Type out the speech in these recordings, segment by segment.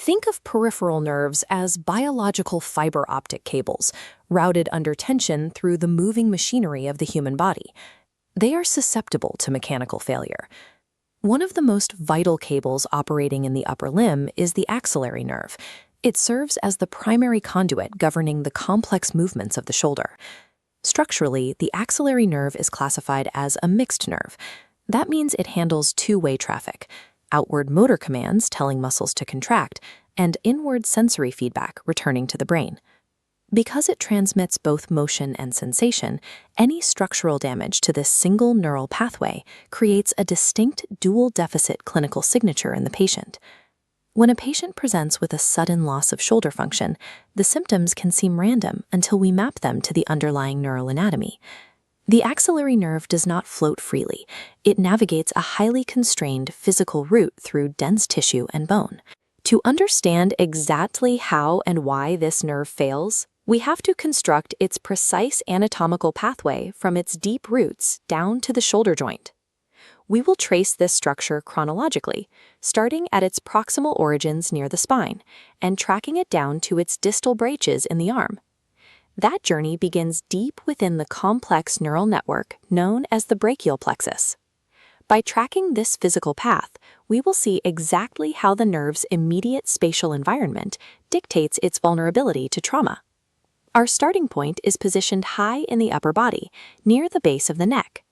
Think of peripheral nerves as biological fiber optic cables, routed under tension through the moving machinery of the human body. They are susceptible to mechanical failure. One of the most vital cables operating in the upper limb is the axillary nerve. It serves as the primary conduit governing the complex movements of the shoulder. Structurally, the axillary nerve is classified as a mixed nerve. That means it handles two-way traffic: outward motor commands telling muscles to contract, and inward sensory feedback returning to the brain. Because it transmits both motion and sensation, any structural damage to this single neural pathway creates a distinct dual-deficit clinical signature in the patient. When a patient presents with a sudden loss of shoulder function, the symptoms can seem random until we map them to the underlying neural anatomy. The axillary nerve does not float freely. It navigates a highly constrained physical route through dense tissue and bone. To understand exactly how and why this nerve fails, we have to construct its precise anatomical pathway from its deep roots down to the shoulder joint. We will trace this structure chronologically, starting at its proximal origins near the spine and tracking it down to its distal branches in the arm. That journey begins deep within the complex neural network known as the brachial plexus. By tracking this physical path, we will see exactly how the nerve's immediate spatial environment dictates its vulnerability to trauma. Our starting point is positioned high in the upper body, near the base of the neck.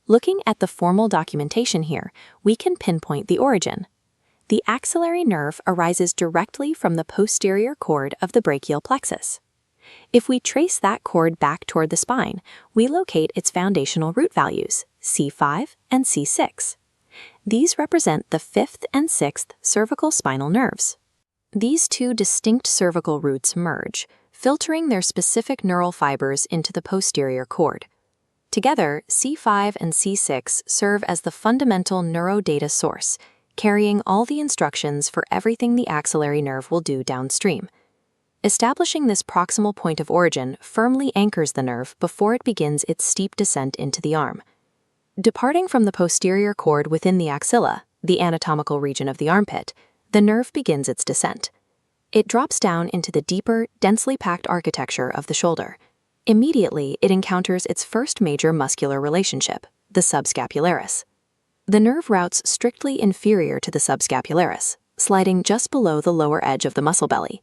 Looking at the formal documentation here, we can pinpoint the origin. The axillary nerve arises directly from the posterior cord of the brachial plexus. If we trace that cord back toward the spine, we locate its foundational root values, C5 and C6. These represent the 5th and 6th cervical spinal nerves. These two distinct cervical roots merge, filtering their specific neural fibers into the posterior cord. Together, C5 and C6 serve as the fundamental neurodata source, carrying all the instructions for everything the axillary nerve will do downstream. Establishing this proximal point of origin firmly anchors the nerve before it begins its steep descent into the arm. Departing from the posterior cord within the axilla, the anatomical region of the armpit, the nerve begins its descent. It drops down into the deeper, densely packed architecture of the shoulder. Immediately, it encounters its first major muscular relationship, the subscapularis. The nerve routes strictly inferior to the subscapularis, sliding just below the lower edge of the muscle belly.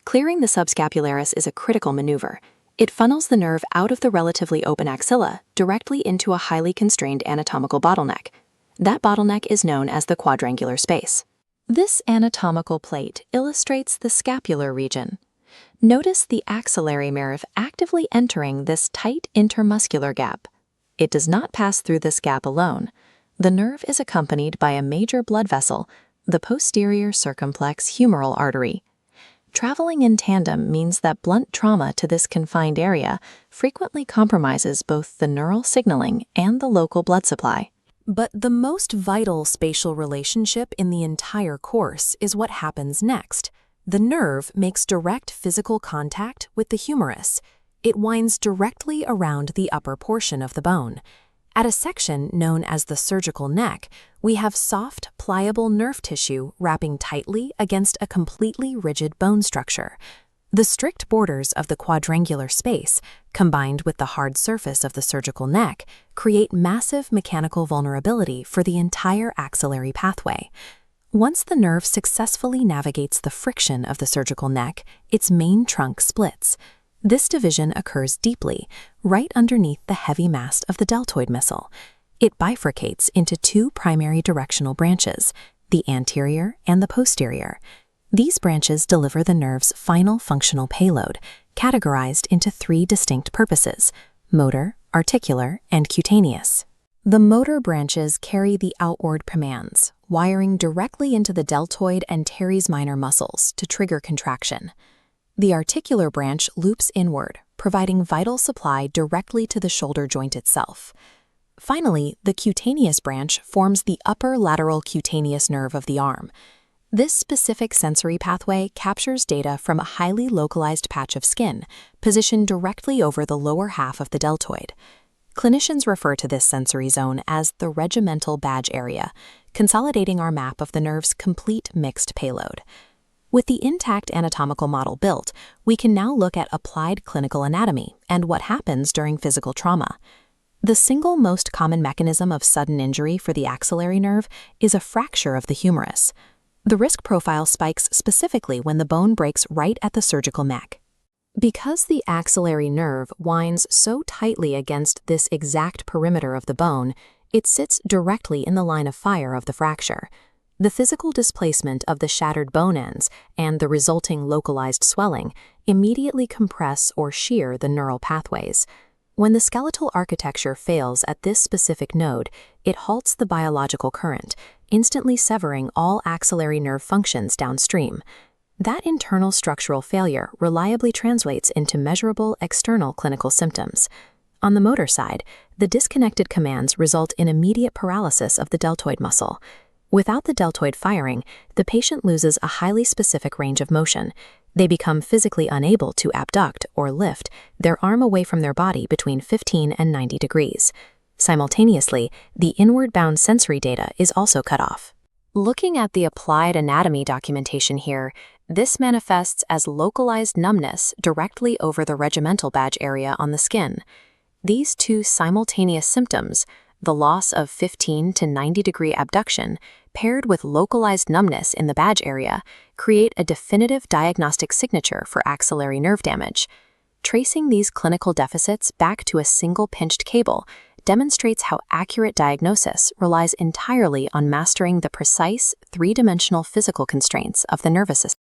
Clearing the subscapularis is a critical maneuver. It funnels the nerve out of the relatively open axilla directly into a highly constrained anatomical bottleneck. That bottleneck is known as the quadrangular space. This anatomical plate illustrates the scapular region. Notice the axillary nerve actively entering this tight intermuscular gap. It does not pass through this gap alone. The nerve is accompanied by a major blood vessel, the posterior circumflex humeral artery. Traveling in tandem means that blunt trauma to this confined area frequently compromises both the neural signaling and the local blood supply. But the most vital spatial relationship in the entire course is what happens next. The nerve makes direct physical contact with the humerus. It winds directly around the upper portion of the bone. At a section known as the surgical neck, we have soft, pliable nerve tissue wrapping tightly against a completely rigid bone structure. The strict borders of the quadrangular space, combined with the hard surface of the surgical neck, create massive mechanical vulnerability for the entire axillary pathway. Once the nerve successfully navigates the friction of the surgical neck, its main trunk splits. This division occurs deeply, right underneath the heavy mast of the deltoid muscle. It bifurcates into two primary directional branches, the anterior and the posterior. These branches deliver the nerve's final functional payload, categorized into three distinct purposes: motor, articular, and cutaneous. The motor branches carry the outward commands, wiring directly into the deltoid and teres minor muscles to trigger contraction. The articular branch loops inward, providing vital supply directly to the shoulder joint itself. Finally, the cutaneous branch forms the upper lateral cutaneous nerve of the arm. This specific sensory pathway captures data from a highly localized patch of skin, positioned directly over the lower half of the deltoid. Clinicians refer to this sensory zone as the regimental badge area, consolidating our map of the nerve's complete mixed payload. With the intact anatomical model built, we can now look at applied clinical anatomy and what happens during physical trauma. The single most common mechanism of sudden injury for the axillary nerve is a fracture of the humerus. The risk profile spikes specifically when the bone breaks right at the surgical neck. Because the axillary nerve winds so tightly against this exact perimeter of the bone, it sits directly in the line of fire of the fracture. The physical displacement of the shattered bone ends and the resulting localized swelling immediately compress or shear the neural pathways. When the skeletal architecture fails at this specific node, it halts the biological current, instantly severing all axillary nerve functions downstream. That internal structural failure reliably translates into measurable external clinical symptoms. On the motor side, the disconnected commands result in immediate paralysis of the deltoid muscle. Without the deltoid firing, the patient loses a highly specific range of motion. They become physically unable to abduct or lift their arm away from their body between 15 and 90 degrees. Simultaneously, the inward-bound sensory data is also cut off. Looking at the applied anatomy documentation here, this manifests as localized numbness directly over the regimental badge area on the skin. These two simultaneous symptoms, the loss of 15 to 90 degree abduction, paired with localized numbness in the badge area, create a definitive diagnostic signature for axillary nerve damage. Tracing these clinical deficits back to a single pinched cable demonstrates how accurate diagnosis relies entirely on mastering the precise three-dimensional physical constraints of the nervous system.